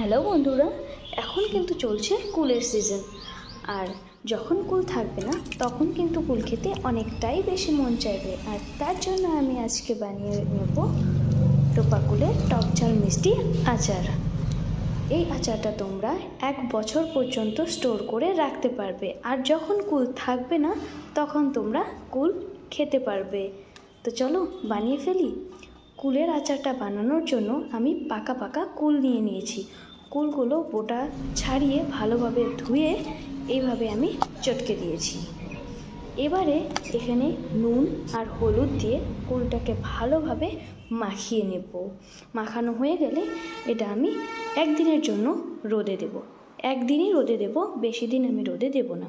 Hello বন্ধুরা, এখন কিন্তু চলছে কুলের সিজন। আর যখন কুল থাকবে না তখন কিন্তু কুল খেতে অনেকটাই বেশি মন চাইবে। আর তার জন্য আমি আজকে বানিয়ে নেব টোপা কুলের টক ঝাল মিষ্টি আচার। এই আচারটা তোমরা 1 বছর পর্যন্ত স্টোর করে রাখতে পারবে। আর যখন কুল থাকবে না তখন তোমরা কুল খেতে পারবে। তো চলো বানিয়ে ফেলি। কুলের আচারটা বানানোর জন্য আমি পাকা পাকা কুল নিয়ে নিয়েছি। কুলগুলো বোটা ছাড়িয়ে ভালোভাবে ধুয়ে এইভাবে আমি চটকে দিয়েছি। এবারে এখানে নুন আর হলুদ দিয়ে কুলটাকে ভালোভাবে মাখিয়ে নেব। মাখানো হয়ে গেলে এটা আমি 1 দিনের জন্য রোদে দেব। 1 দিনই রোদে দেব, বেশি দিন আমি রোদে দেব না।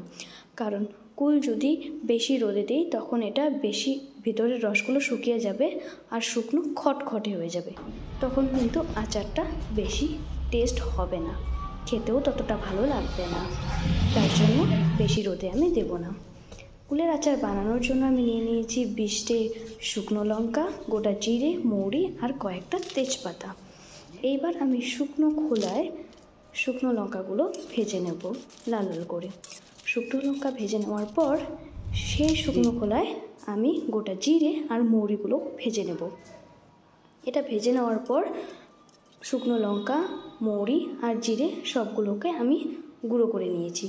কারণ কুল যদি বেশি রোদে দিই তখন এটা বেশি ভিতরের রসগুলো শুকিয়ে যাবে আর শুকনো খটখটে হয়ে যাবে। তখন কিন্তু আচারটা বেশি টেস্ট হবে না, খেতেও ততটা ভালো লাগবে না। তার জন্য বেশি রোদে আমি দেব না। কুলের আচার বানানোর জন্য আমি নিয়ে নিয়েছি 20টে শুকনো লঙ্কা, গোটা জিরে, মৌরি আর কয়েকটা তেজপাতা। এইবার আমি শুকনো খোলায় শুকনো লঙ্কাগুলো ভেজে নেব লাল লাল করে। শুকনো লঙ্কা ভেজে নেওয়ার পর সেই শুকনো খোলায় আমি গোটা জিরে আর মৌরিগুলো ভেজে নেব। এটা ভেজে নেওয়ার পর শুকনো লঙ্কা, মৌরি আর জিরে সবগুলোকে আমি গুঁড়ো করে নিয়েছি।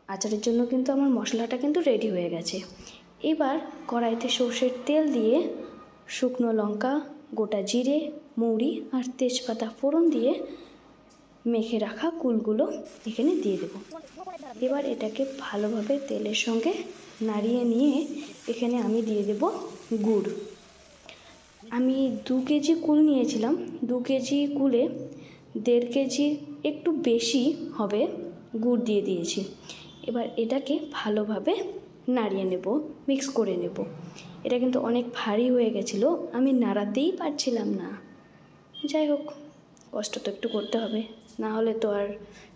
আচারের জন্য কিন্তু আমার মশলাটা কিন্তু রেডি হয়ে গেছে। এবার কড়াইতে সর্ষের তেল দিয়ে শুকনো লঙ্কা, গোটা জিরে, মৌরি আর তেজপাতা ফোড়ন দিয়ে মেখে রাখা কুলগুলো এখানে দিয়ে দেব। এবার এটাকে ভালোভাবে তেলের সঙ্গে নাড়িয়ে নিয়ে এখানে আমি দিয়ে দেব গুড়। আমি 2 কেজি কুল নিয়েছিলাম। 2 কেজি কুলে 1.5 কেজি একটু বেশি হবে গুড় দিয়ে দিয়েছি। এবার এটাকে ভালোভাবে নাড়িয়ে নেব, মিক্স করে নেব। এটা কিন্তু অনেক ভারী হয়ে গেছিলো, আমি নাড়াতেই পারছিলাম না। যাই হোক, কষ্ট তো একটু করতে হবে, না হলে তো আর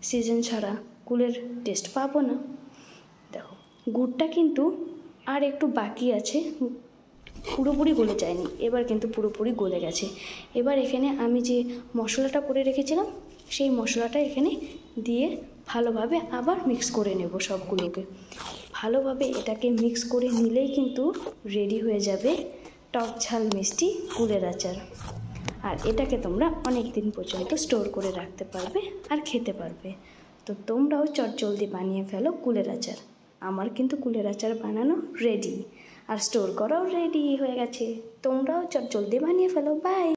সিজন ছাড়া কুলের টেস্ট পাবো না। দেখো গুড়টা কিন্তু আর একটু বাকি আছে, পুরোপুরি গলে যায়নি। এবার কিন্তু পুরোপুরি গলে গেছে। এবার এখানে আমি যে মশলাটা করে রেখেছিলাম সেই মশলাটা এখানে দিয়ে ভালোভাবে আবার মিক্স করে নেব সবগুলোকে। ভালোভাবে এটাকে মিক্স করে নিলেই কিন্তু রেডি হয়ে যাবে টক ঝাল মিষ্টি কুলের আচার। আর এটাকে তোমরা অনেক দিন পর্যন্ত স্টোর করে রাখতে পারবে আর খেতে পারবে। তো তোমরাও চটজলদি বানিয়ে ফেলো কুলের আচার। আমার কিন্তু কুলের আচার বানানো রেডি আর স্টোর করাও রেডি হয়ে গেছে। তোমরাও চটজলদি বানিয়ে ফেলো। বাই।